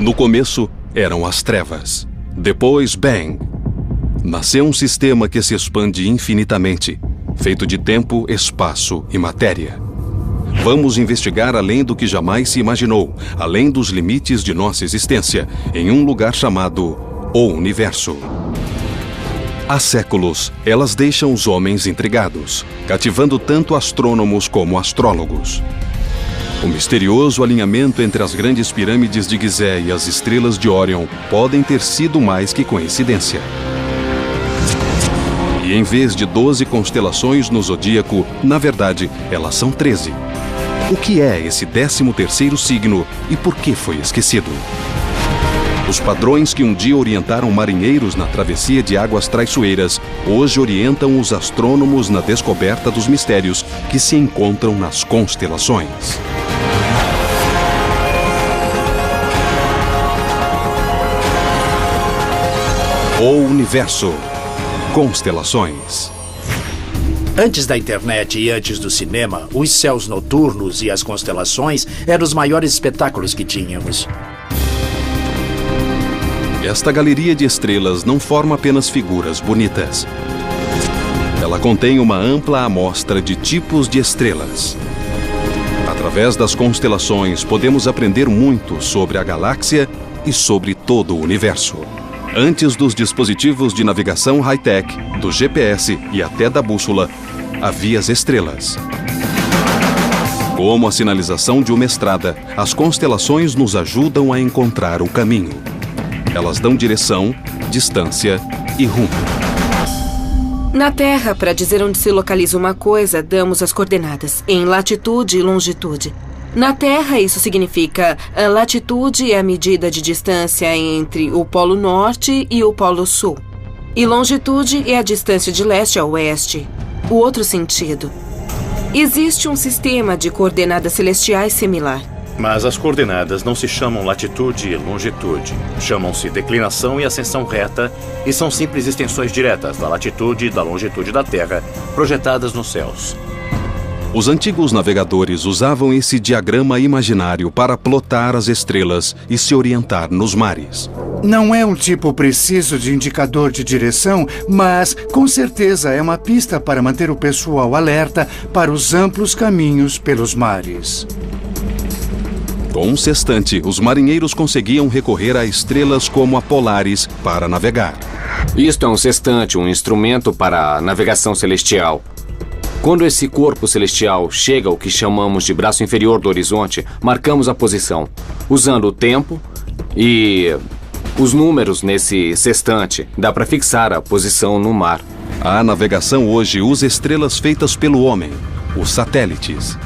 No começo, eram as trevas. Depois, Bang. Nasceu um sistema que se expande infinitamente, feito de tempo, espaço e matéria. Vamos investigar além do que jamais se imaginou, além dos limites de nossa existência, em um lugar chamado O Universo. Há séculos, elas deixam os homens intrigados, cativando tanto astrônomos como astrólogos. O misterioso alinhamento entre as grandes pirâmides de Gizé e as estrelas de Órion podem ter sido mais que coincidência. E em vez de 12 constelações no zodíaco, na verdade, elas são 13. O que é esse 13º signo e por que foi esquecido? Os padrões que um dia orientaram marinheiros na travessia de águas traiçoeiras, hoje orientam os astrônomos na descoberta dos mistérios que se encontram nas constelações. O Universo. Constelações. Antes da internet e antes do cinema, os céus noturnos e as constelações eram os maiores espetáculos que tínhamos. Esta galeria de estrelas não forma apenas figuras bonitas. Ela contém uma ampla amostra de tipos de estrelas. Através das constelações, podemos aprender muito sobre a galáxia e sobre todo o universo. Antes dos dispositivos de navegação high-tech, do GPS e até da bússola, havia as estrelas. Como a sinalização de uma estrada, as constelações nos ajudam a encontrar o caminho. Elas dão direção, distância e rumo. Na Terra, para dizer onde se localiza uma coisa, damos as coordenadas, em latitude e longitude. Na Terra, isso significa a latitude é a medida de distância entre o Polo Norte e o Polo Sul. E longitude é a distância de leste a oeste. O outro sentido. Existe um sistema de coordenadas celestiais similar. Mas as coordenadas não se chamam latitude e longitude. Chamam-se declinação e ascensão reta e são simples extensões diretas da latitude e da longitude da Terra, projetadas nos céus. Os antigos navegadores usavam esse diagrama imaginário para plotar as estrelas e se orientar nos mares. Não é um tipo preciso de indicador de direção, mas com certeza é uma pista para manter o pessoal alerta para os amplos caminhos pelos mares. Com um sextante, os marinheiros conseguiam recorrer a estrelas como a Polaris para navegar. Isto é um sextante, um instrumento para a navegação celestial. Quando esse corpo celestial chega ao que chamamos de braço inferior do horizonte, marcamos a posição, usando o tempo e os números nesse sextante. Dá para fixar a posição no mar. A navegação hoje usa estrelas feitas pelo homem, os satélites.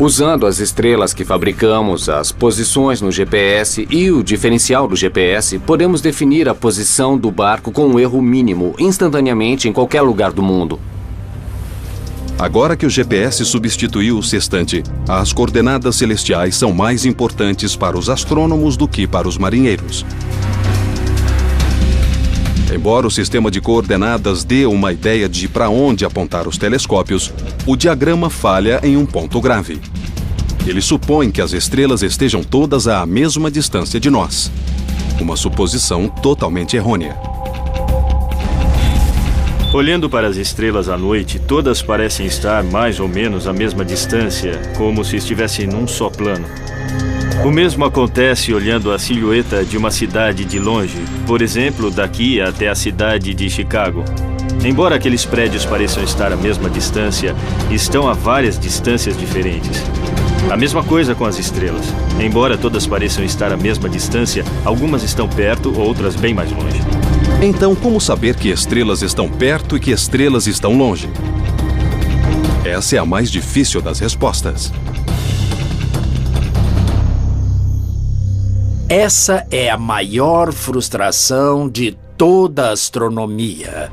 Usando as estrelas que fabricamos, as posições no GPS e o diferencial do GPS, podemos definir a posição do barco com um erro mínimo, instantaneamente em qualquer lugar do mundo. Agora que o GPS substituiu o sextante, as coordenadas celestiais são mais importantes para os astrônomos do que para os marinheiros. Embora o sistema de coordenadas dê uma ideia de para onde apontar os telescópios, o diagrama falha em um ponto grave. Ele supõe que as estrelas estejam todas à mesma distância de nós. Uma suposição totalmente errônea. Olhando para as estrelas à noite, todas parecem estar mais ou menos à mesma distância, como se estivessem num só plano. O mesmo acontece olhando a silhueta de uma cidade de longe, por exemplo, daqui até a cidade de Chicago. Embora aqueles prédios pareçam estar à mesma distância, estão a várias distâncias diferentes. A mesma coisa com as estrelas. Embora todas pareçam estar à mesma distância, algumas estão perto, outras bem mais longe. Então, como saber que estrelas estão perto e que estrelas estão longe? Essa é a mais difícil das respostas. Essa é a maior frustração de toda a astronomia.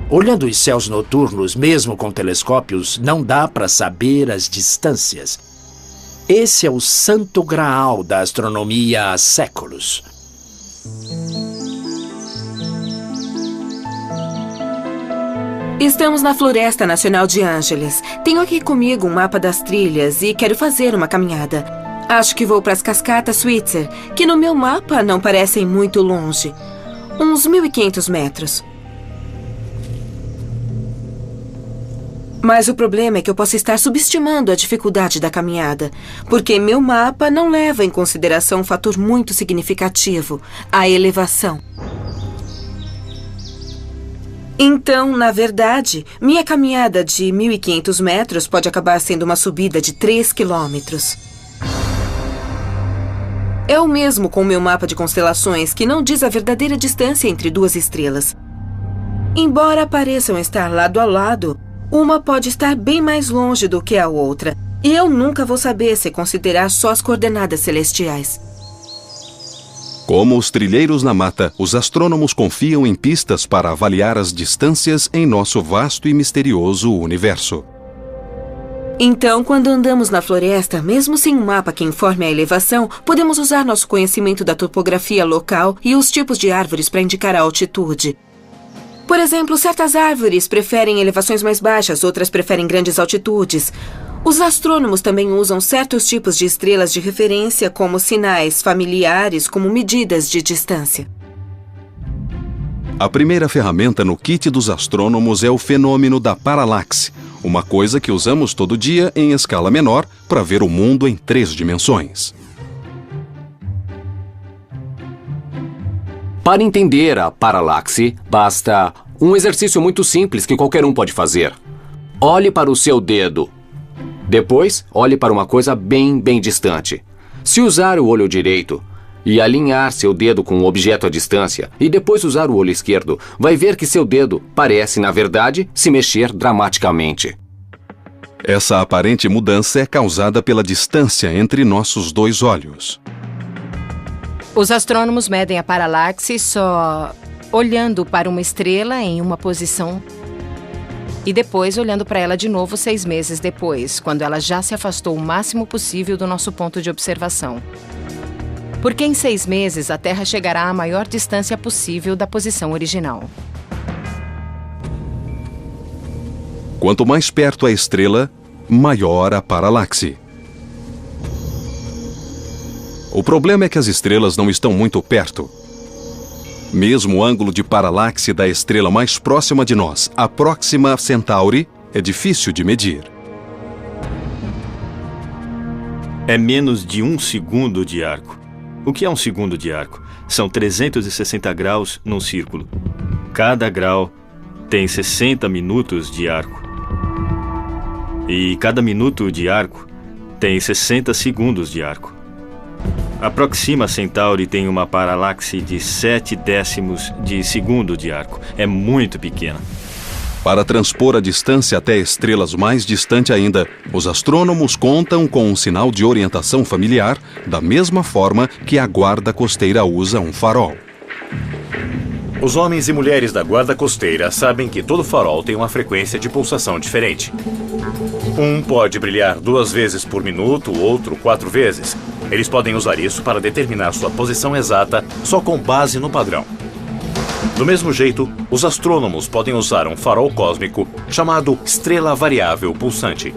Olhando os céus noturnos, mesmo com telescópios, não dá para saber as distâncias. Esse é o santo graal da astronomia há séculos. Estamos na Floresta Nacional de Angeles. Tenho aqui comigo um mapa das trilhas e quero fazer uma caminhada. Acho que vou para as cascatas Switzer, que no meu mapa não parecem muito longe. Uns 1.500 metros. Mas o problema é que eu posso estar subestimando a dificuldade da caminhada, porque meu mapa não leva em consideração um fator muito significativo, a elevação. Então, na verdade, minha caminhada de 1.500 metros pode acabar sendo uma subida de 3 quilômetros. É o mesmo com o meu mapa de constelações, que não diz a verdadeira distância entre duas estrelas. Embora pareçam estar lado a lado, uma pode estar bem mais longe do que a outra, e eu nunca vou saber se considerar só as coordenadas celestiais. Como os trilheiros na mata, os astrônomos confiam em pistas para avaliar as distâncias em nosso vasto e misterioso universo. Então, quando andamos na floresta, mesmo sem um mapa que informe a elevação, podemos usar nosso conhecimento da topografia local e os tipos de árvores para indicar a altitude. Por exemplo, certas árvores preferem elevações mais baixas, outras preferem grandes altitudes. Os astrônomos também usam certos tipos de estrelas de referência como sinais familiares, como medidas de distância. A primeira ferramenta no kit dos astrônomos é o fenômeno da paralaxe, uma coisa que usamos todo dia em escala menor para ver o mundo em 3 dimensões. Para entender a paralaxe, basta um exercício muito simples que qualquer um pode fazer. Olhe para o seu dedo. Depois, olhe para uma coisa bem distante. Se usar o olho direito e alinhar seu dedo com um objeto à distância, e depois usar o olho esquerdo, vai ver que seu dedo parece, na verdade, se mexer dramaticamente. Essa aparente mudança é causada pela distância entre nossos 2 olhos. Os astrônomos medem a paralaxe só olhando para uma estrela em uma posição e depois olhando para ela de novo 6 meses depois, quando ela já se afastou o máximo possível do nosso ponto de observação. Porque em 6 meses a Terra chegará à maior distância possível da posição original. Quanto mais perto a estrela, maior a paralaxe. O problema é que as estrelas não estão muito perto. Mesmo o ângulo de paralaxe da estrela mais próxima de nós, a Próxima Centauri, é difícil de medir. É menos de 1 segundo de arco. O que é 1 segundo de arco? São 360 graus num círculo. Cada grau tem 60 minutos de arco. E cada minuto de arco tem 60 segundos de arco. A Próxima Centauri tem uma paralaxe de 0,7 de segundo de arco. É muito pequena. Para transpor a distância até estrelas mais distantes ainda, os astrônomos contam com um sinal de orientação familiar, da mesma forma que a guarda costeira usa um farol. Os homens e mulheres da guarda costeira sabem que todo farol tem uma frequência de pulsação diferente. Um pode brilhar 2 vezes por minuto, o outro 4 vezes. Eles podem usar isso para determinar sua posição exata só com base no padrão. Do mesmo jeito, os astrônomos podem usar um farol cósmico chamado estrela variável pulsante.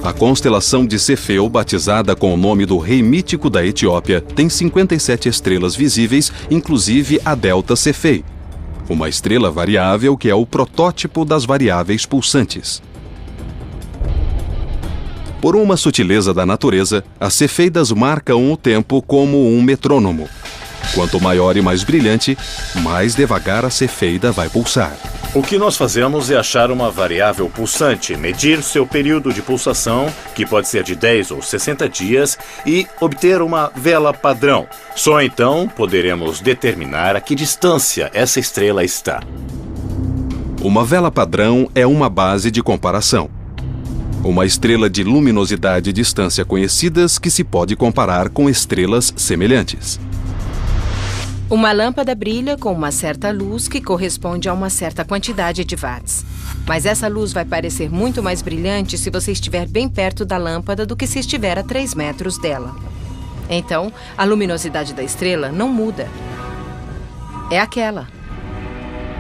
A constelação de Cefeu, batizada com o nome do rei mítico da Etiópia, tem 57 estrelas visíveis, inclusive a Delta Cephei, uma estrela variável que é o protótipo das variáveis pulsantes. Por uma sutileza da natureza, as cefeidas marcam o tempo como um metrônomo. Quanto maior e mais brilhante, mais devagar a cefeida vai pulsar. O que nós fazemos é achar uma variável pulsante, medir seu período de pulsação, que pode ser de 10 ou 60 dias, e obter uma vela padrão. Só então poderemos determinar a que distância essa estrela está. Uma vela padrão é uma base de comparação. Uma estrela de luminosidade e distância conhecidas que se pode comparar com estrelas semelhantes. Uma lâmpada brilha com uma certa luz que corresponde a uma certa quantidade de watts. Mas essa luz vai parecer muito mais brilhante se você estiver bem perto da lâmpada do que se estiver a 3 metros dela. Então, a luminosidade da estrela não muda. É aquela.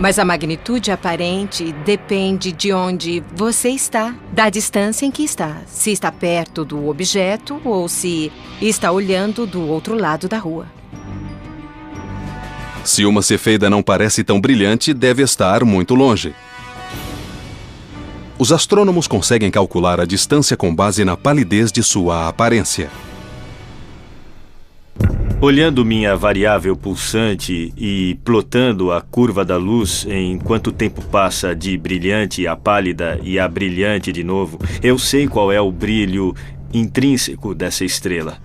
Mas a magnitude aparente depende de onde você está, da distância em que está. Se está perto do objeto ou se está olhando do outro lado da rua. Se uma cefeida não parece tão brilhante, deve estar muito longe. Os astrônomos conseguem calcular a distância com base na palidez de sua aparência. Olhando minha variável pulsante e plotando a curva da luz em quanto tempo passa de brilhante a pálida e a brilhante de novo, eu sei qual é o brilho intrínseco dessa estrela.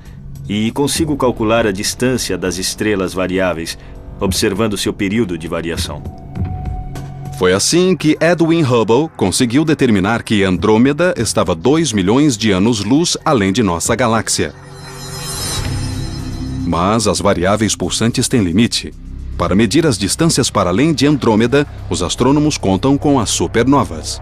E consigo calcular a distância das estrelas variáveis, observando seu período de variação. Foi assim que Edwin Hubble conseguiu determinar que Andrômeda estava 2 milhões de anos-luz além de nossa galáxia. Mas as variáveis pulsantes têm limite. Para medir as distâncias para além de Andrômeda, os astrônomos contam com as supernovas.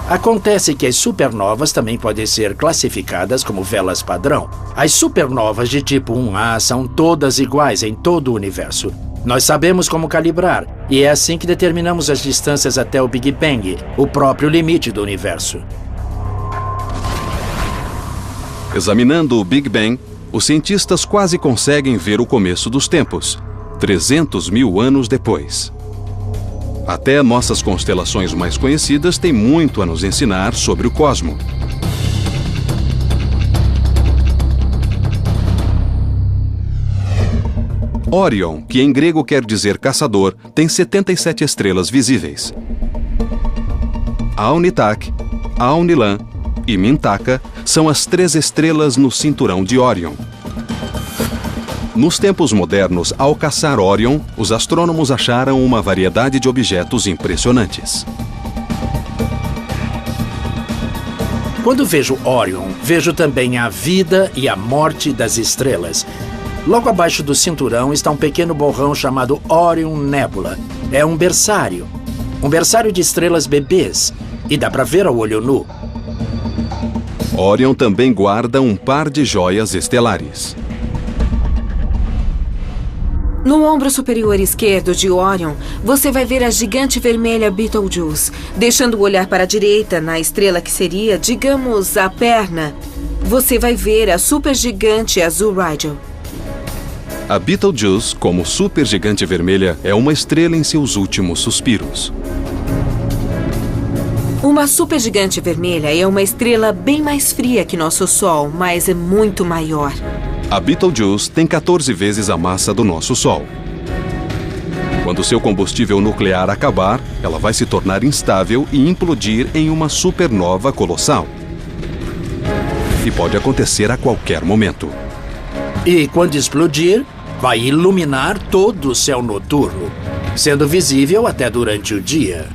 Acontece que as supernovas também podem ser classificadas como velas padrão. As supernovas de tipo 1A são todas iguais em todo o universo. Nós sabemos como calibrar, e é assim que determinamos as distâncias até o Big Bang, o próprio limite do universo. Examinando o Big Bang, os cientistas quase conseguem ver o começo dos tempos, 300 mil anos depois. Até nossas constelações mais conhecidas têm muito a nos ensinar sobre o cosmo. Órion, que em grego quer dizer caçador, tem 77 estrelas visíveis. Alnitak, Alnilam e Mintaka são as 3 estrelas no cinturão de Órion. Nos tempos modernos, ao caçar Órion, os astrônomos acharam uma variedade de objetos impressionantes. Quando vejo Órion, vejo também a vida e a morte das estrelas. Logo abaixo do cinturão está um pequeno borrão chamado Orion Nebula. É um berçário de estrelas bebês, e dá para ver ao olho nu. Órion também guarda um par de joias estelares. No ombro superior esquerdo de Órion, você vai ver a gigante vermelha Betelgeuse. Deixando o olhar para a direita, na estrela que seria, digamos, a perna, você vai ver a supergigante azul Rigel. A Betelgeuse, como supergigante vermelha, é uma estrela em seus últimos suspiros. Uma supergigante vermelha é uma estrela bem mais fria que nosso Sol, mas é muito maior. A Betelgeuse tem 14 vezes a massa do nosso Sol. Quando seu combustível nuclear acabar, ela vai se tornar instável e implodir em uma supernova colossal. E pode acontecer a qualquer momento. E quando explodir, vai iluminar todo o céu noturno, sendo visível até durante o dia.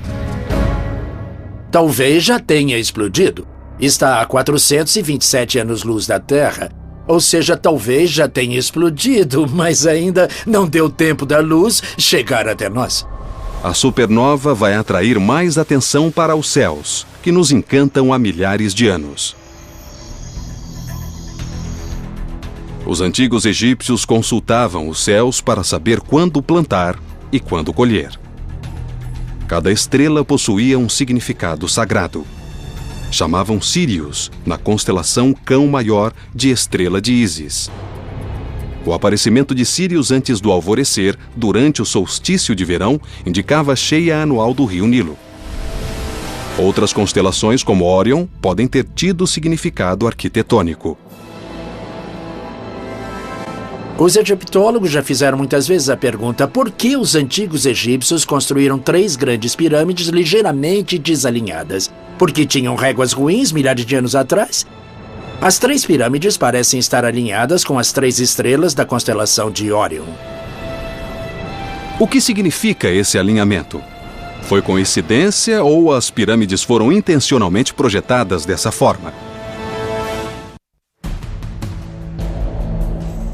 Talvez já tenha explodido. Está a 427 anos-luz da Terra. Ou seja, talvez já tenha explodido, mas ainda não deu tempo da luz chegar até nós. A supernova vai atrair mais atenção para os céus, que nos encantam há milhares de anos. Os antigos egípcios consultavam os céus para saber quando plantar e quando colher. Cada estrela possuía um significado sagrado. Chamavam Sírius, na constelação Cão Maior de Estrela de Ísis. O aparecimento de Sírius antes do alvorecer, durante o solstício de verão, indicava a cheia anual do rio Nilo. Outras constelações, como Órion, podem ter tido significado arquitetônico. Os egiptólogos já fizeram muitas vezes a pergunta por que os antigos egípcios construíram 3 grandes pirâmides ligeiramente desalinhadas? Porque tinham réguas ruins milhares de anos atrás? As 3 pirâmides parecem estar alinhadas com as 3 estrelas da constelação de Órion. O que significa esse alinhamento? Foi coincidência ou as pirâmides foram intencionalmente projetadas dessa forma?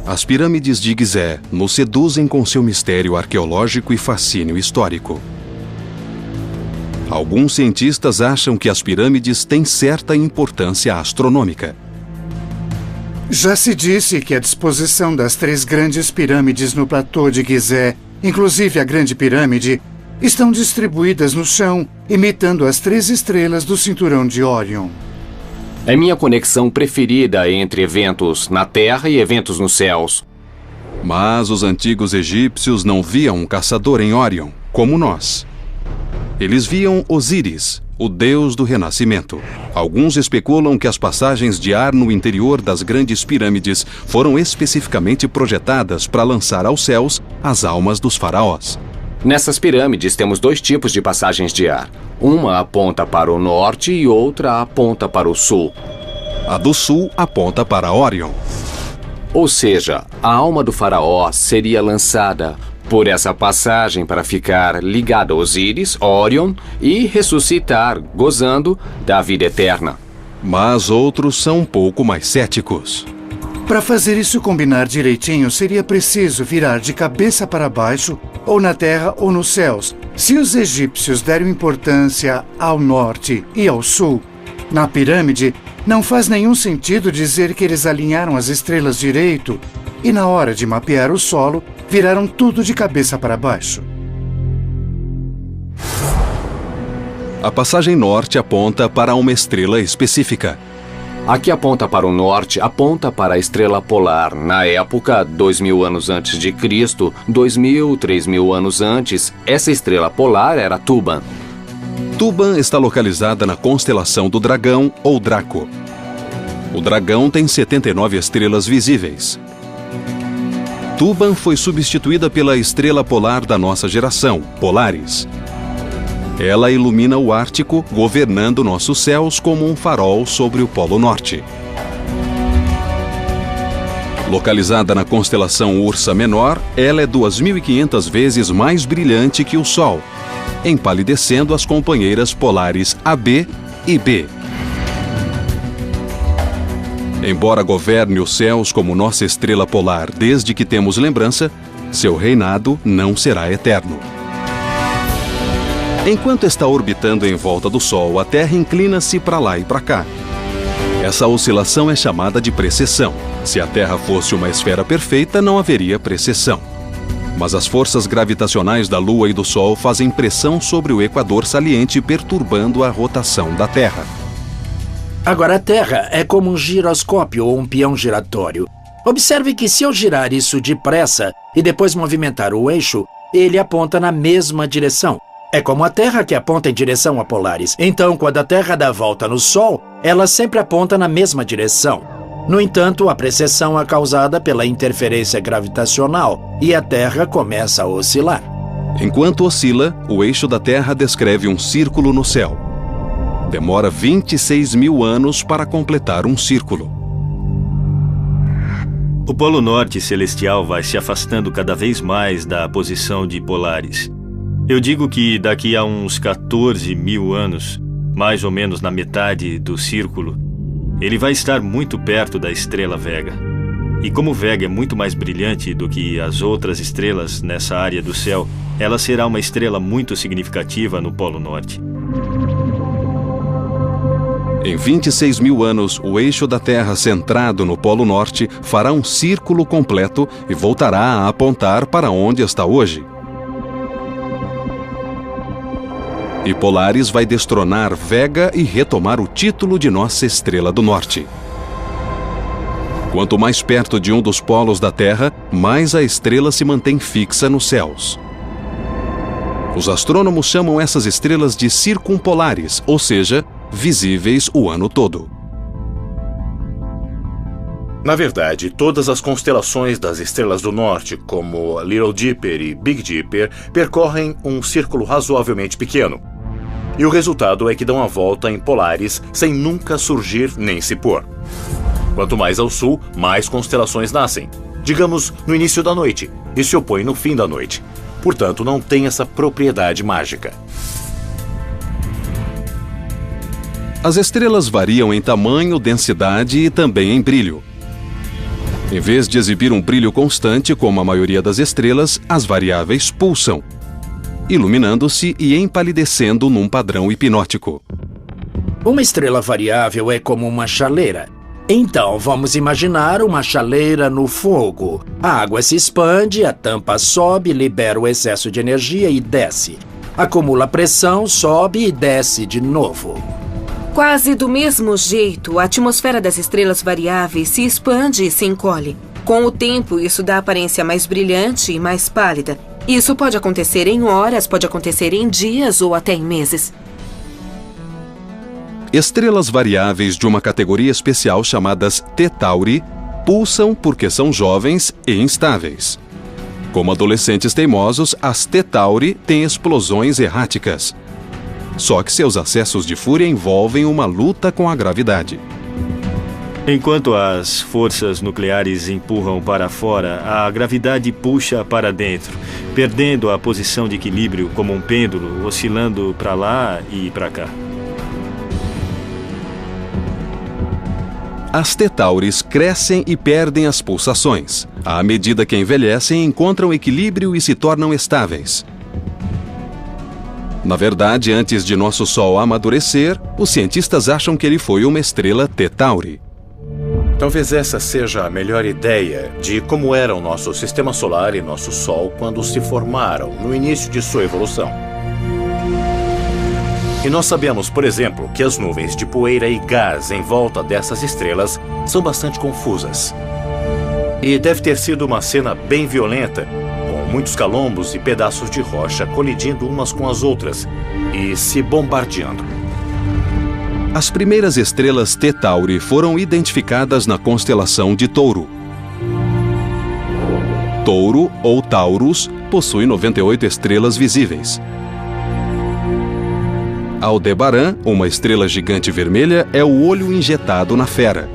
As pirâmides de Gizé nos seduzem com seu mistério arqueológico e fascínio histórico. Alguns cientistas acham que as pirâmides têm certa importância astronômica. Já se disse que a disposição das 3 grandes pirâmides no platô de Gizé, inclusive a Grande Pirâmide, estão distribuídas no chão, imitando as 3 estrelas do cinturão de Órion. É minha conexão preferida entre eventos na Terra e eventos nos céus. Mas os antigos egípcios não viam um caçador em Órion, como nós. Eles viam Osíris, o deus do renascimento. Alguns especulam que as passagens de ar no interior das grandes pirâmides foram especificamente projetadas para lançar aos céus as almas dos faraós. Nessas pirâmides temos 2 tipos de passagens de ar. Uma aponta para o norte e outra aponta para o sul. A do sul aponta para Órion. Ou seja, a alma do faraó seria lançada por essa passagem para ficar ligada a Osíris, Órion e ressuscitar, gozando da vida eterna. Mas outros são um pouco mais céticos. Para fazer isso combinar direitinho, seria preciso virar de cabeça para baixo, ou na terra ou nos céus. Se os egípcios deram importância ao norte e ao sul, na pirâmide, não faz nenhum sentido dizer que eles alinharam as estrelas direito e, na hora de mapear o solo, viraram tudo de cabeça para baixo. A passagem norte aponta para uma estrela específica. Aqui aponta para o norte, aponta para a estrela polar. Na época, 2000 anos antes de Cristo, 2000, 3000 anos antes, essa estrela polar era Tuban. Tuban está localizada na constelação do Dragão ou Draco. O Dragão tem 79 estrelas visíveis. Tuban foi substituída pela estrela polar da nossa geração, Polaris. Ela ilumina o Ártico, governando nossos céus como um farol sobre o Polo Norte. Localizada na constelação Ursa Menor, ela é 2.500 vezes mais brilhante que o Sol, empalidecendo as companheiras polares AB e B. Embora governe os céus como nossa estrela polar desde que temos lembrança, seu reinado não será eterno. Enquanto está orbitando em volta do Sol, a Terra inclina-se para lá e para cá. Essa oscilação é chamada de precessão. Se a Terra fosse uma esfera perfeita, não haveria precessão. Mas as forças gravitacionais da Lua e do Sol fazem pressão sobre o equador saliente, perturbando a rotação da Terra. Agora, a Terra é como um giroscópio ou um peão giratório. Observe que se eu girar isso depressa e depois movimentar o eixo, ele aponta na mesma direção. É como a Terra que aponta em direção a Polaris. Então, quando a Terra dá volta no Sol, ela sempre aponta na mesma direção. No entanto, a precessão é causada pela interferência gravitacional e a Terra começa a oscilar. Enquanto oscila, o eixo da Terra descreve um círculo no céu. Demora 26.000 anos para completar um círculo. O Polo Norte celestial vai se afastando cada vez mais da posição de Polaris. Eu digo que daqui a uns 14.000 anos, mais ou menos na metade do círculo, ele vai estar muito perto da estrela Vega. E como Vega é muito mais brilhante do que as outras estrelas nessa área do céu, ela será uma estrela muito significativa no Polo Norte. Em 26.000 anos, o eixo da Terra centrado no Polo Norte fará um círculo completo e voltará a apontar para onde está hoje. E Polaris vai destronar Vega e retomar o título de nossa estrela do norte. Quanto mais perto de um dos polos da Terra, mais a estrela se mantém fixa nos céus. Os astrônomos chamam essas estrelas de circumpolares, ou seja, visíveis o ano todo. Na verdade, todas as constelações das estrelas do norte, como Little Dipper e Big Dipper, percorrem um círculo razoavelmente pequeno. E o resultado é que dão a volta em Polaris sem nunca surgir nem se pôr. Quanto mais ao sul, mais constelações nascem, digamos no início da noite, e se opõem no fim da noite. Portanto, não tem essa propriedade mágica. As estrelas variam em tamanho, densidade e também em brilho. Em vez de exibir um brilho constante, como a maioria das estrelas, as variáveis pulsam, iluminando-se e empalidecendo num padrão hipnótico. Uma estrela variável é como uma chaleira. Então, vamos imaginar uma chaleira no fogo. A água se expande, a tampa sobe, libera o excesso de energia e desce. Acumula pressão, sobe e desce de novo. Quase do mesmo jeito, a atmosfera das estrelas variáveis se expande e se encolhe. Com o tempo, isso dá aparência mais brilhante e mais pálida. Isso pode acontecer em horas, pode acontecer em dias ou até em meses. Estrelas variáveis de uma categoria especial chamadas T Tauri pulsam porque são jovens e instáveis. Como adolescentes teimosos, as T Tauri têm explosões erráticas. Só que seus acessos de fúria envolvem uma luta com a gravidade. Enquanto as forças nucleares empurram para fora, a gravidade puxa para dentro, perdendo a posição de equilíbrio como um pêndulo, oscilando para lá e para cá. As T Tauris crescem e perdem as pulsações. À medida que envelhecem, encontram equilíbrio e se tornam estáveis. Na verdade, antes de nosso Sol amadurecer, os cientistas acham que ele foi uma estrela T Tauri. Talvez essa seja a melhor ideia de como era o nosso sistema solar e nosso Sol quando se formaram no início de sua evolução. E nós sabemos, por exemplo, que as nuvens de poeira e gás em volta dessas estrelas são bastante confusas. E deve ter sido uma cena bem violenta, com muitos calombos e pedaços de rocha colidindo umas com as outras e se bombardeando. As primeiras estrelas T Tauri foram identificadas na constelação de Touro. Touro, ou Taurus, possui 98 estrelas visíveis. Aldebaran, uma estrela gigante vermelha, é o olho injetado na fera.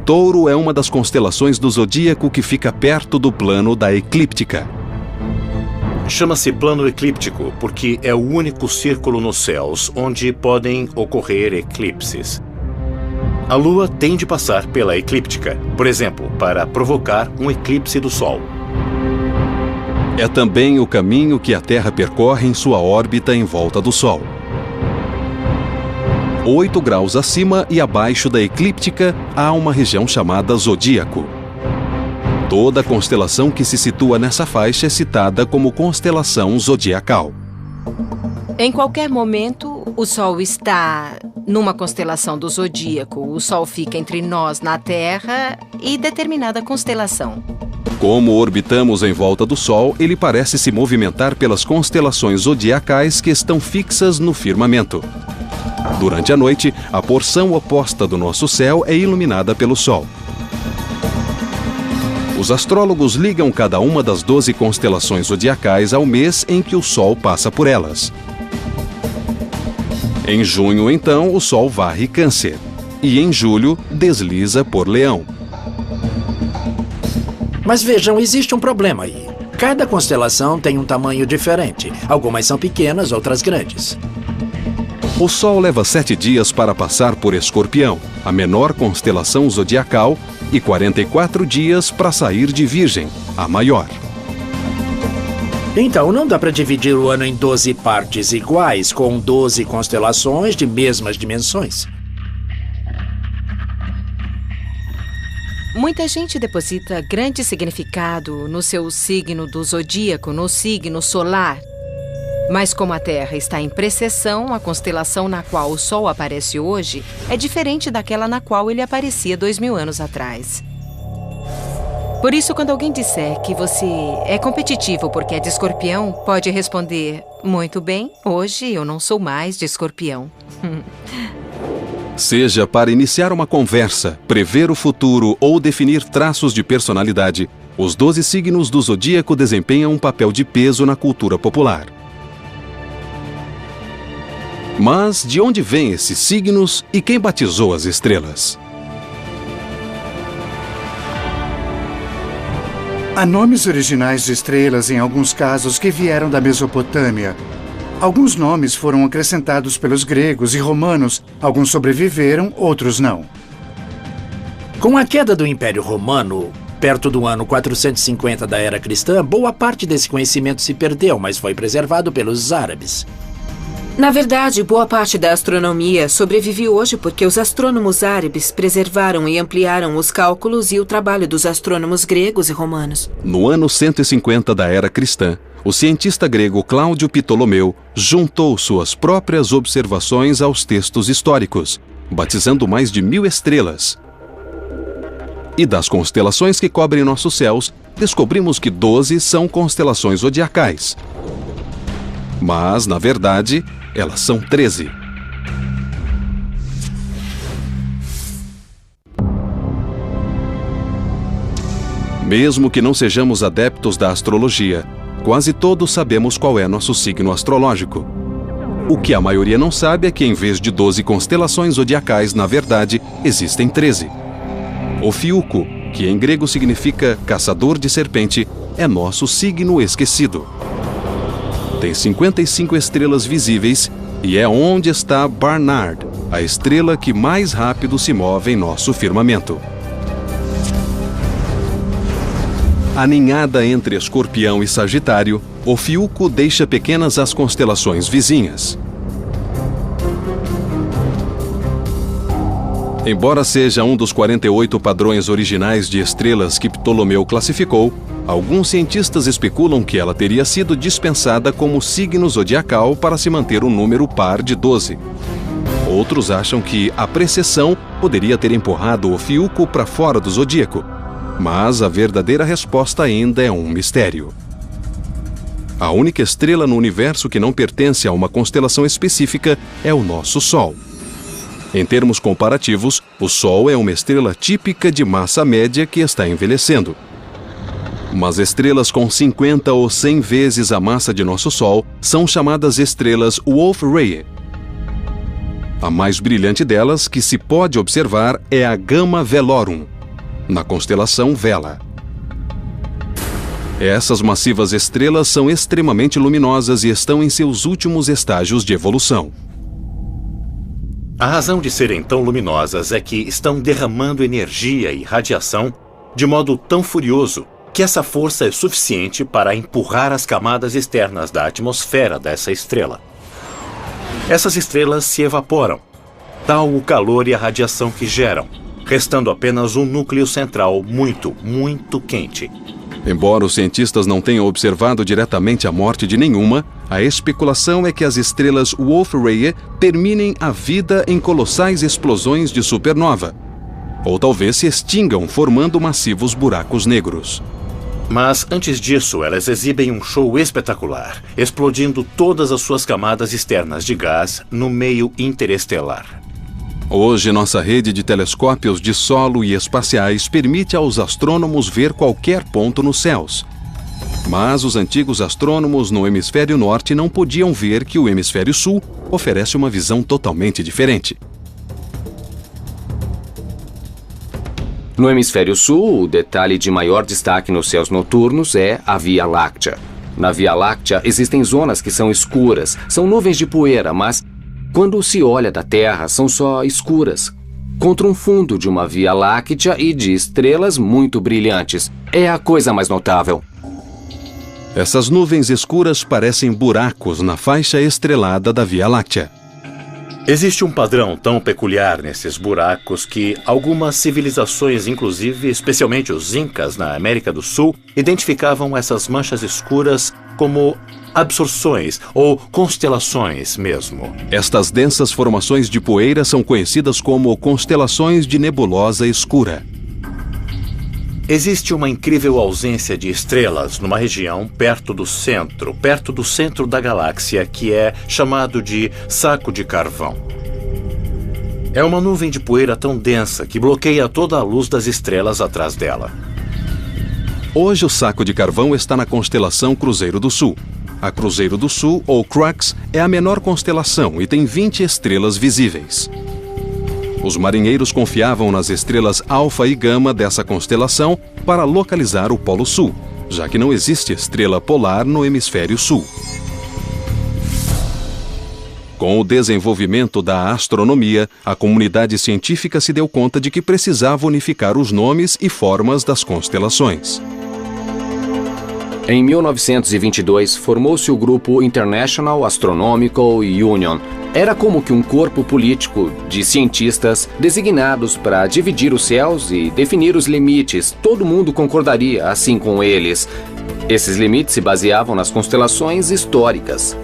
Touro é uma das constelações do zodíaco que fica perto do plano da eclíptica. Chama-se plano eclíptico porque é o único círculo nos céus onde podem ocorrer eclipses. A Lua tem de passar pela eclíptica, por exemplo, para provocar um eclipse do Sol. É também o caminho que a Terra percorre em sua órbita em volta do Sol. 8 graus acima e abaixo da eclíptica há uma região chamada zodíaco. Toda constelação que se situa nessa faixa é citada como constelação zodiacal. Em qualquer momento, o Sol está numa constelação do zodíaco. O Sol fica entre nós na Terra e determinada constelação. Como orbitamos em volta do Sol, ele parece se movimentar pelas constelações zodiacais que estão fixas no firmamento. Durante a noite, a porção oposta do nosso céu é iluminada pelo Sol. Os astrólogos ligam cada uma das 12 constelações zodiacais ao mês em que o Sol passa por elas. Em junho, então, o Sol varre Câncer. E em julho, desliza por Leão. Mas vejam, existe um problema aí. Cada constelação tem um tamanho diferente. Algumas são pequenas, outras grandes. O Sol leva 7 dias para passar por Escorpião, a menor constelação zodiacal, e 44 dias para sair de Virgem, a maior. Então, não dá para dividir o ano em 12 partes iguais, com 12 constelações de mesmas dimensões. Muita gente deposita grande significado no seu signo do zodíaco, no signo solar. Mas como a Terra está em precessão, a constelação na qual o Sol aparece hoje é diferente daquela na qual ele aparecia 2000 anos atrás. Por isso, quando alguém disser que você é competitivo porque é de Escorpião, pode responder: muito bem, hoje eu não sou mais de Escorpião. Seja para iniciar uma conversa, prever o futuro ou definir traços de personalidade, os 12 signos do zodíaco desempenham um papel de peso na cultura popular. Mas de onde vêm esses signos e quem batizou as estrelas? Há nomes originais de estrelas em alguns casos que vieram da Mesopotâmia. Alguns nomes foram acrescentados pelos gregos e romanos. Alguns sobreviveram, outros não. Com a queda do Império Romano, perto do ano 450 da Era Cristã, boa parte desse conhecimento se perdeu, mas foi preservado pelos árabes. Na verdade, boa parte da astronomia sobrevive hoje porque os astrônomos árabes preservaram e ampliaram os cálculos e o trabalho dos astrônomos gregos e romanos. No ano 150 da era cristã, o cientista grego Cláudio Ptolomeu juntou suas próprias observações aos textos históricos, batizando mais de 1000 estrelas. E das constelações que cobrem nossos céus, descobrimos que 12 são constelações zodiacais. Mas, na verdade, elas são 13. Mesmo que não sejamos adeptos da astrologia, quase todos sabemos qual é nosso signo astrológico. O que a maioria não sabe é que, em vez de 12 constelações zodiacais, na verdade, existem 13. Ofiuco, que em grego significa caçador de serpente, é nosso signo esquecido. Tem 55 estrelas visíveis e é onde está Barnard, a estrela que mais rápido se move em nosso firmamento. Aninhada entre Escorpião e Sagitário, Ofiuco deixa pequenas as constelações vizinhas. Embora seja um dos 48 padrões originais de estrelas que Ptolomeu classificou, alguns cientistas especulam que ela teria sido dispensada como signo zodiacal para se manter um número par de 12. Outros acham que a precessão poderia ter empurrado Ofiuco para fora do zodíaco, mas a verdadeira resposta ainda é um mistério. A única estrela no universo que não pertence a uma constelação específica é o nosso Sol. Em termos comparativos, o Sol é uma estrela típica de massa média que está envelhecendo. Mas estrelas com 50 ou 100 vezes a massa de nosso Sol são chamadas estrelas Wolf-Rayet. A mais brilhante delas, que se pode observar, é a Gamma Velorum, na constelação Vela. Essas massivas estrelas são extremamente luminosas e estão em seus últimos estágios de evolução. A razão de serem tão luminosas é que estão derramando energia e radiação de modo tão furioso que essa força é suficiente para empurrar as camadas externas da atmosfera dessa estrela. Essas estrelas se evaporam, tal o calor e a radiação que geram, restando apenas um núcleo central muito, muito quente. Embora os cientistas não tenham observado diretamente a morte de nenhuma, a especulação é que as estrelas Wolf-Rayet terminem a vida em colossais explosões de supernova, ou talvez se extingam formando massivos buracos negros. Mas antes disso, elas exibem um show espetacular, explodindo todas as suas camadas externas de gás no meio interestelar. Hoje, nossa rede de telescópios de solo e espaciais permite aos astrônomos ver qualquer ponto nos céus. Mas os antigos astrônomos no hemisfério norte não podiam ver que o hemisfério sul oferece uma visão totalmente diferente. No hemisfério sul, o detalhe de maior destaque nos céus noturnos é a Via Láctea. Na Via Láctea existem zonas que são escuras, são nuvens de poeira, mas quando se olha da Terra, são só escuras, contra um fundo de uma Via Láctea e de estrelas muito brilhantes. É a coisa mais notável. Essas nuvens escuras parecem buracos na faixa estrelada da Via Láctea. Existe um padrão tão peculiar nesses buracos que algumas civilizações, inclusive especialmente os Incas na América do Sul, identificavam essas manchas escuras como absorções ou constelações mesmo. Estas densas formações de poeira são conhecidas como constelações de nebulosa escura. Existe uma incrível ausência de estrelas numa região perto do centro da galáxia, que é chamado de saco de carvão. É uma nuvem de poeira tão densa que bloqueia toda a luz das estrelas atrás dela. Hoje o saco de carvão está na constelação Cruzeiro do Sul. A Cruzeiro do Sul, ou Crux, é a menor constelação e tem 20 estrelas visíveis. Os marinheiros confiavam nas estrelas Alfa e Gama dessa constelação para localizar o Polo Sul, já que não existe estrela polar no hemisfério sul. Com o desenvolvimento da astronomia, a comunidade científica se deu conta de que precisava unificar os nomes e formas das constelações. Em 1922, formou-se o grupo International Astronomical Union. Era como que um corpo político de cientistas designados para dividir os céus e definir os limites. Todo mundo concordaria assim com eles. Esses limites se baseavam nas constelações históricas.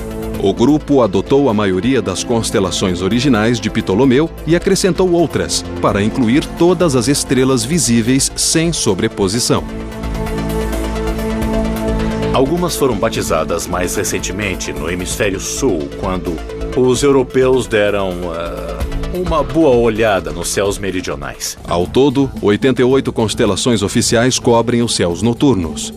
O grupo adotou a maioria das constelações originais de Ptolomeu e acrescentou outras, para incluir todas as estrelas visíveis sem sobreposição. Algumas foram batizadas mais recentemente no hemisfério sul, quando os europeus deram uma boa olhada nos céus meridionais. Ao todo, 88 constelações oficiais cobrem os céus noturnos.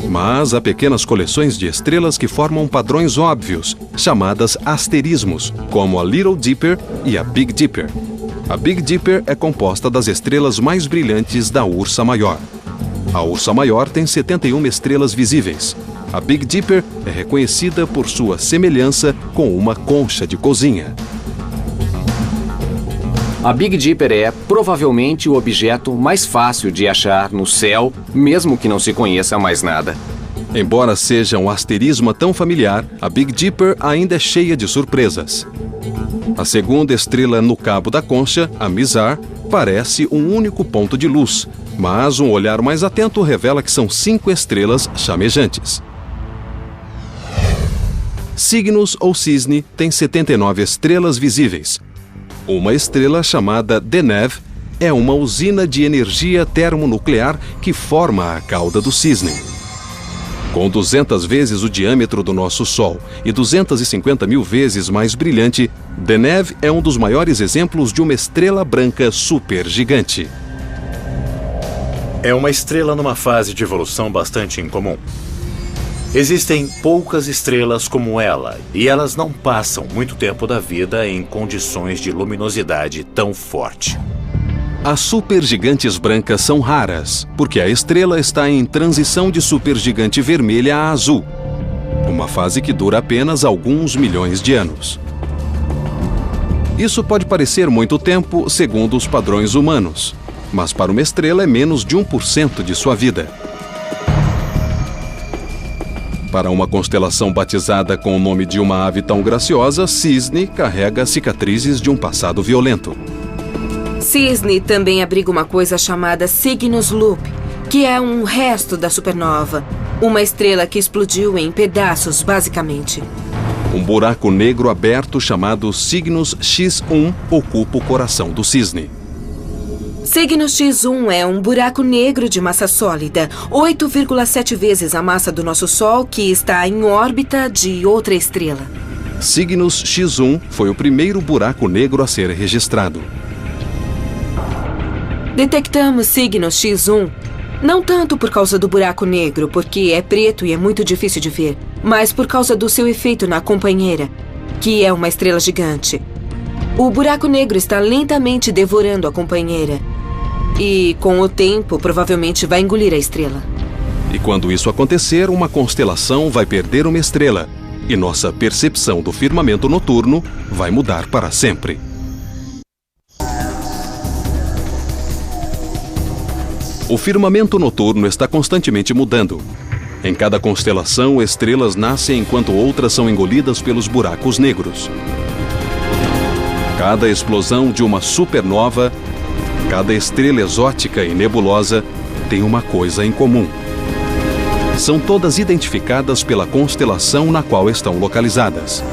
Mas há pequenas coleções de estrelas que formam padrões óbvios, chamadas asterismos, como a Little Dipper e a Big Dipper. A Big Dipper é composta das estrelas mais brilhantes da Ursa Maior. A Ursa Maior tem 71 estrelas visíveis. A Big Dipper é reconhecida por sua semelhança com uma concha de cozinha. A Big Dipper é, provavelmente, o objeto mais fácil de achar no céu, mesmo que não se conheça mais nada. Embora seja um asterismo tão familiar, a Big Dipper ainda é cheia de surpresas. A segunda estrela no cabo da concha, a Mizar, parece um único ponto de luz, mas um olhar mais atento revela que são 5 estrelas chamejantes. Cygnus ou Cisne tem 79 estrelas visíveis. Uma estrela chamada Deneb é uma usina de energia termonuclear que forma a cauda do cisne. Com 200 vezes o diâmetro do nosso Sol e 250 mil vezes mais brilhante, Deneb é um dos maiores exemplos de uma estrela branca supergigante. É uma estrela numa fase de evolução bastante incomum. Existem poucas estrelas como ela, e elas não passam muito tempo da vida em condições de luminosidade tão forte. As supergigantes brancas são raras, porque a estrela está em transição de supergigante vermelha a azul, uma fase que dura apenas alguns milhões de anos. Isso pode parecer muito tempo segundo os padrões humanos, mas para uma estrela é menos de 1% de sua vida. Para uma constelação batizada com o nome de uma ave tão graciosa, Cisne carrega cicatrizes de um passado violento. Cisne também abriga uma coisa chamada Cygnus Loop, que é um resto da supernova, uma estrela que explodiu em pedaços, basicamente. Um buraco negro aberto chamado Cygnus X1 ocupa o coração do Cisne. Cygnus X1 é um buraco negro de massa sólida, 8,7 vezes a massa do nosso Sol, que está em órbita de outra estrela. Cygnus X1 foi o primeiro buraco negro a ser registrado. Detectamos Cygnus X1 não tanto por causa do buraco negro, porque é preto e é muito difícil de ver, mas por causa do seu efeito na companheira, que é uma estrela gigante. O buraco negro está lentamente devorando a companheira. E, com o tempo, provavelmente vai engolir a estrela. E quando isso acontecer, uma constelação vai perder uma estrela. E nossa percepção do firmamento noturno vai mudar para sempre. O firmamento noturno está constantemente mudando. Em cada constelação, estrelas nascem enquanto outras são engolidas pelos buracos negros. Cada explosão de uma supernova, cada estrela exótica e nebulosa tem uma coisa em comum. São todas identificadas pela constelação na qual estão localizadas.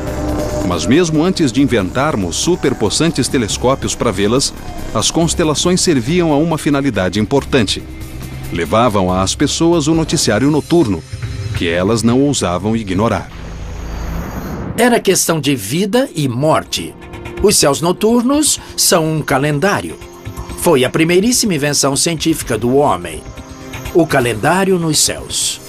Mas mesmo antes de inventarmos superpossantes telescópios para vê-las, as constelações serviam a uma finalidade importante. Levavam às pessoas o noticiário noturno, que elas não ousavam ignorar. Era questão de vida e morte. Os céus noturnos são um calendário. Foi a primeiríssima invenção científica do homem. O calendário nos céus.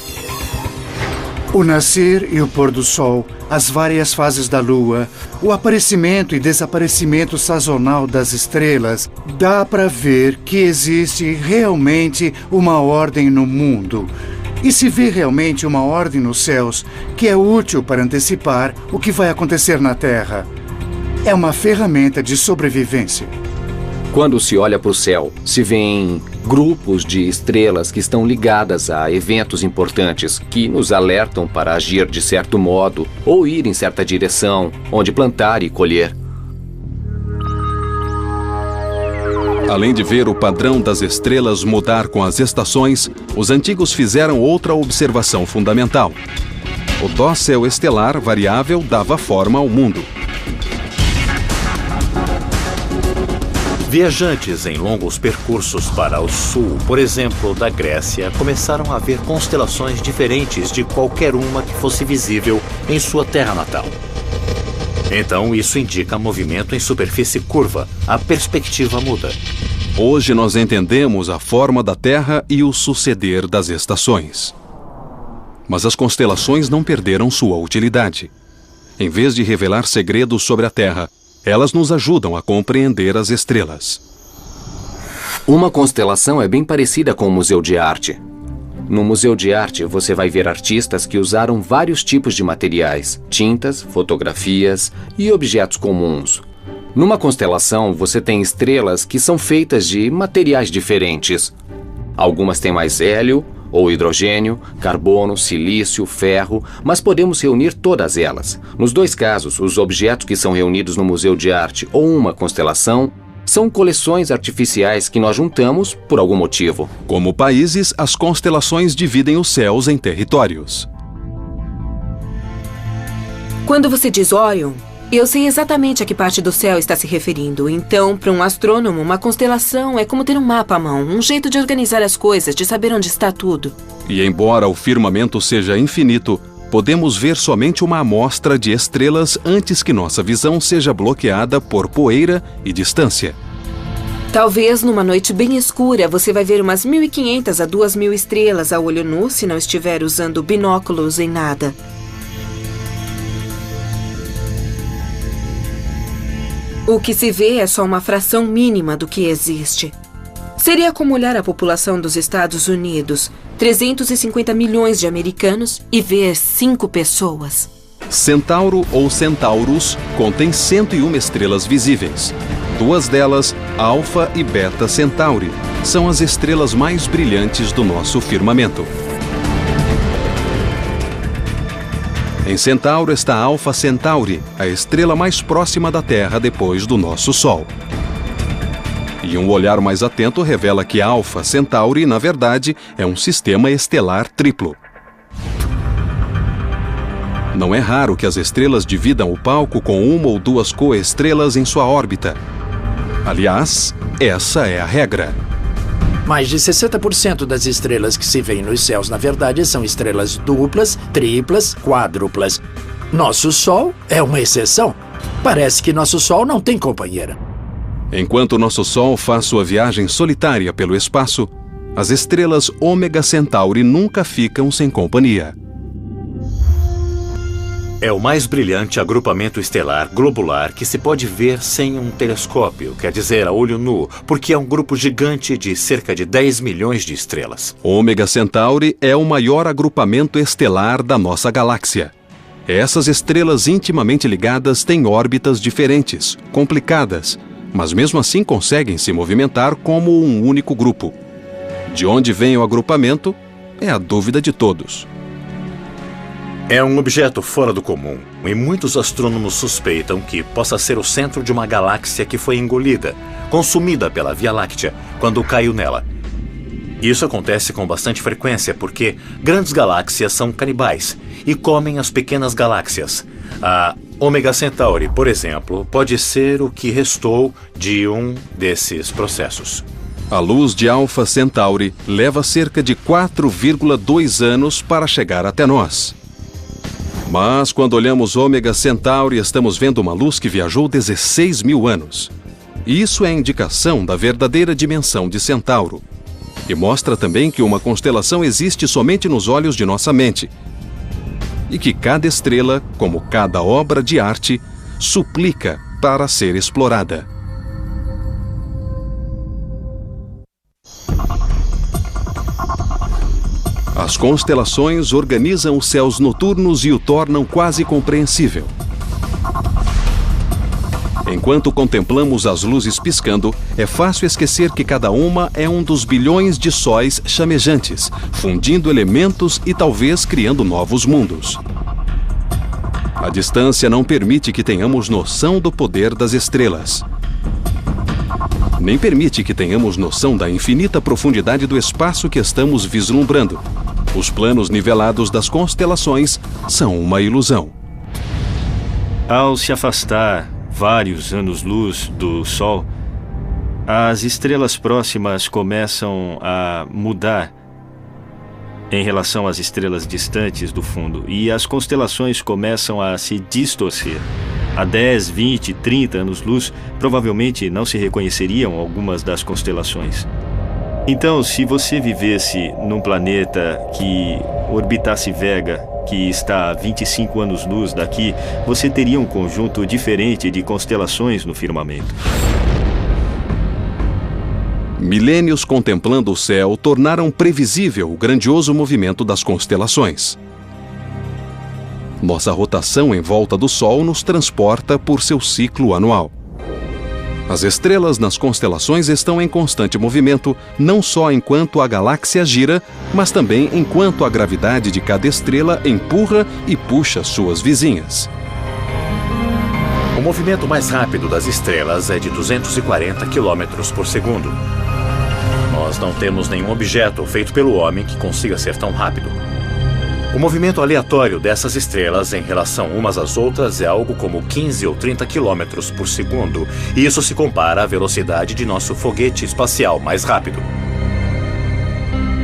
O nascer e o pôr do sol, as várias fases da lua, o aparecimento e desaparecimento sazonal das estrelas, dá para ver que existe realmente uma ordem no mundo. E se vê realmente uma ordem nos céus que é útil para antecipar o que vai acontecer na Terra. É uma ferramenta de sobrevivência. Quando se olha para o céu, se vêem grupos de estrelas que estão ligadas a eventos importantes que nos alertam para agir de certo modo ou ir em certa direção, onde plantar e colher. Além de ver o padrão das estrelas mudar com as estações, os antigos fizeram outra observação fundamental. O dossel estelar variável dava forma ao mundo. Viajantes em longos percursos para o sul, por exemplo, da Grécia, começaram a ver constelações diferentes de qualquer uma que fosse visível em sua terra natal. Então, isso indica movimento em superfície curva. A perspectiva muda. Hoje nós entendemos a forma da Terra e o suceder das estações. Mas as constelações não perderam sua utilidade. Em vez de revelar segredos sobre a Terra, elas nos ajudam a compreender as estrelas. Uma constelação é bem parecida com o Museu de Arte. No Museu de Arte, você vai ver artistas que usaram vários tipos de materiais, tintas, fotografias e objetos comuns. Numa constelação, você tem estrelas que são feitas de materiais diferentes. Algumas têm mais hélio ou hidrogênio, carbono, silício, ferro, mas podemos reunir todas elas. Nos dois casos, os objetos que são reunidos no Museu de Arte ou uma constelação são coleções artificiais que nós juntamos por algum motivo. Como países, as constelações dividem os céus em territórios. Quando você diz Órion, eu sei exatamente a que parte do céu está se referindo. Então, para um astrônomo, uma constelação é como ter um mapa à mão, um jeito de organizar as coisas, de saber onde está tudo. E embora o firmamento seja infinito, podemos ver somente uma amostra de estrelas antes que nossa visão seja bloqueada por poeira e distância. Talvez numa noite bem escura você vai ver umas 1.500 a 2.000 estrelas a olho nu se não estiver usando binóculos em nada. O que se vê é só uma fração mínima do que existe. Seria como olhar a população dos Estados Unidos, 350 milhões de americanos, e ver 5 pessoas. Centauro ou Centaurus contém 101 estrelas visíveis. 2 delas, Alfa e Beta Centauri, são as estrelas mais brilhantes do nosso firmamento. Em Centauro está Alfa Centauri, a estrela mais próxima da Terra depois do nosso Sol. E um olhar mais atento revela que Alfa Centauri, na verdade, é um sistema estelar triplo. Não é raro que as estrelas dividam o palco com 1 ou 2 coestrelas em sua órbita. Aliás, essa é a regra. Mais de 60% das estrelas que se veem nos céus, na verdade, são estrelas duplas, triplas, quádruplas. Nosso Sol é uma exceção. Parece que nosso Sol não tem companheira. Enquanto nosso Sol faz sua viagem solitária pelo espaço, as estrelas Ômega Centauri nunca ficam sem companhia. É o mais brilhante agrupamento estelar globular que se pode ver sem um telescópio, quer dizer, a olho nu, porque é um grupo gigante de cerca de 10 milhões de estrelas. Ômega Centauri é o maior agrupamento estelar da nossa galáxia. Essas estrelas intimamente ligadas têm órbitas diferentes, complicadas, mas mesmo assim conseguem se movimentar como um único grupo. De onde vem o agrupamento é a dúvida de todos. É um objeto fora do comum, e muitos astrônomos suspeitam que possa ser o centro de uma galáxia que foi engolida, consumida pela Via Láctea, quando caiu nela. Isso acontece com bastante frequência porque grandes galáxias são canibais e comem as pequenas galáxias. A Ômega Centauri, por exemplo, pode ser o que restou de um desses processos. A luz de Alfa Centauri leva cerca de 4,2 anos para chegar até nós. Mas, quando olhamos Ômega Centauri, estamos vendo uma luz que viajou 16 mil anos. E isso é indicação da verdadeira dimensão de Centauro. E mostra também que uma constelação existe somente nos olhos de nossa mente. E que cada estrela, como cada obra de arte, suplica para ser explorada. As constelações organizam os céus noturnos e o tornam quase compreensível. Enquanto contemplamos as luzes piscando, é fácil esquecer que cada uma é um dos bilhões de sóis chamejantes, fundindo elementos e talvez criando novos mundos. A distância não permite que tenhamos noção do poder das estrelas. Nem permite que tenhamos noção da infinita profundidade do espaço que estamos vislumbrando. Os planos nivelados das constelações são uma ilusão. Ao se afastar vários anos-luz do Sol, as estrelas próximas começam a mudar em relação às estrelas distantes do fundo, e as constelações começam a se distorcer. Há 10, 20, 30 anos-luz, provavelmente não se reconheceriam algumas das constelações. Então, se você vivesse num planeta que orbitasse Vega, que está a 25 anos-luz daqui, você teria um conjunto diferente de constelações no firmamento. Milênios contemplando o céu tornaram previsível o grandioso movimento das constelações. Nossa rotação em volta do Sol nos transporta por seu ciclo anual. As estrelas nas constelações estão em constante movimento, não só enquanto a galáxia gira, mas também enquanto a gravidade de cada estrela empurra e puxa suas vizinhas. O movimento mais rápido das estrelas é de 240 km por segundo. Nós não temos nenhum objeto feito pelo homem que consiga ser tão rápido. O movimento aleatório dessas estrelas em relação umas às outras é algo como 15 ou 30 km por segundo, e isso se compara à velocidade de nosso foguete espacial mais rápido.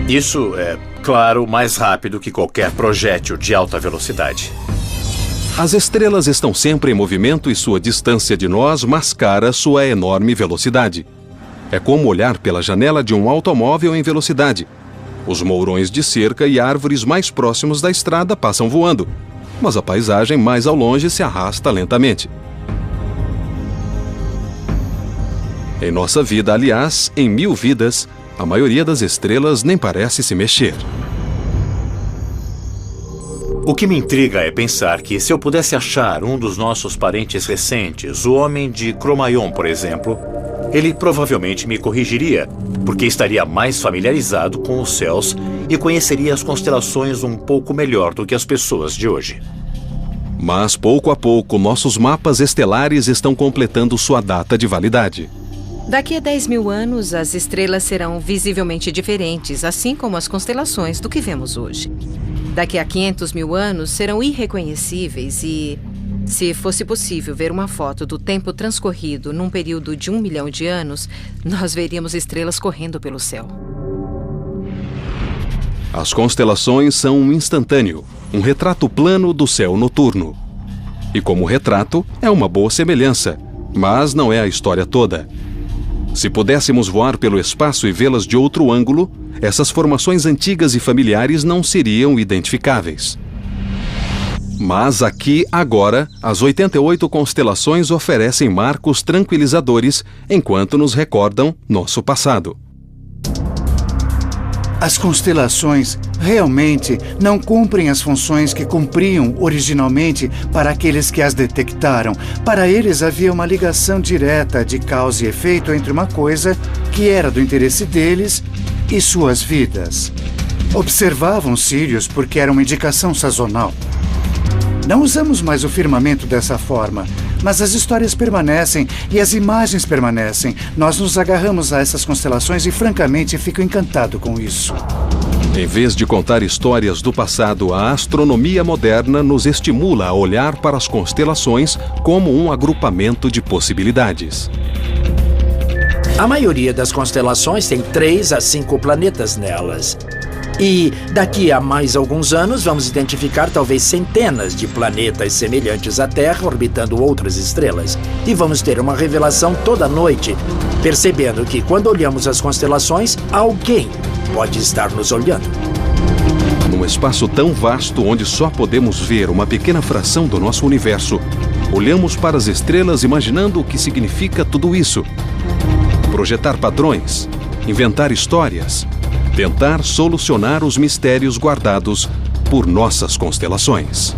Isso é, claro, mais rápido que qualquer projétil de alta velocidade. As estrelas estão sempre em movimento e sua distância de nós mascara sua enorme velocidade. É como olhar pela janela de um automóvel em velocidade. Os mourões de cerca e árvores mais próximos da estrada passam voando, mas a paisagem mais ao longe se arrasta lentamente. Em nossa vida, aliás, em 1000 vidas, a maioria das estrelas nem parece se mexer. O que me intriga é pensar que, se eu pudesse achar um dos nossos parentes recentes, o homem de Cro-Magnon, por exemplo, ele provavelmente me corrigiria, porque estaria mais familiarizado com os céus e conheceria as constelações um pouco melhor do que as pessoas de hoje. Mas, pouco a pouco, nossos mapas estelares estão completando sua data de validade. Daqui a 10.000 anos, as estrelas serão visivelmente diferentes, assim como as constelações do que vemos hoje. Daqui a 500.000 anos, serão irreconhecíveis e, se fosse possível ver uma foto do tempo transcorrido num período de 1 milhão de anos, nós veríamos estrelas correndo pelo céu. As constelações são um instantâneo, um retrato plano do céu noturno. E como retrato, é uma boa semelhança, mas não é a história toda. Se pudéssemos voar pelo espaço e vê-las de outro ângulo, essas formações antigas e familiares não seriam identificáveis. Mas aqui, agora, as 88 constelações oferecem marcos tranquilizadores enquanto nos recordam nosso passado. As constelações realmente não cumprem as funções que cumpriam originalmente para aqueles que as detectaram. Para eles havia uma ligação direta de causa e efeito entre uma coisa que era do interesse deles e suas vidas. Observavam Sírius porque era uma indicação sazonal. Não usamos mais o firmamento dessa forma, mas as histórias permanecem e as imagens permanecem. Nós nos agarramos a essas constelações e, francamente, fico encantado com isso. Em vez de contar histórias do passado, a astronomia moderna nos estimula a olhar para as constelações como um agrupamento de possibilidades. A maioria das constelações tem 3 a 5 planetas nelas. E daqui a mais alguns anos vamos identificar talvez centenas de planetas semelhantes à Terra orbitando outras estrelas. E vamos ter uma revelação toda noite, percebendo que quando olhamos as constelações, alguém pode estar nos olhando. Num espaço tão vasto onde só podemos ver uma pequena fração do nosso universo, olhamos para as estrelas imaginando o que significa tudo isso. Projetar padrões, inventar histórias, tentar solucionar os mistérios guardados por nossas constelações.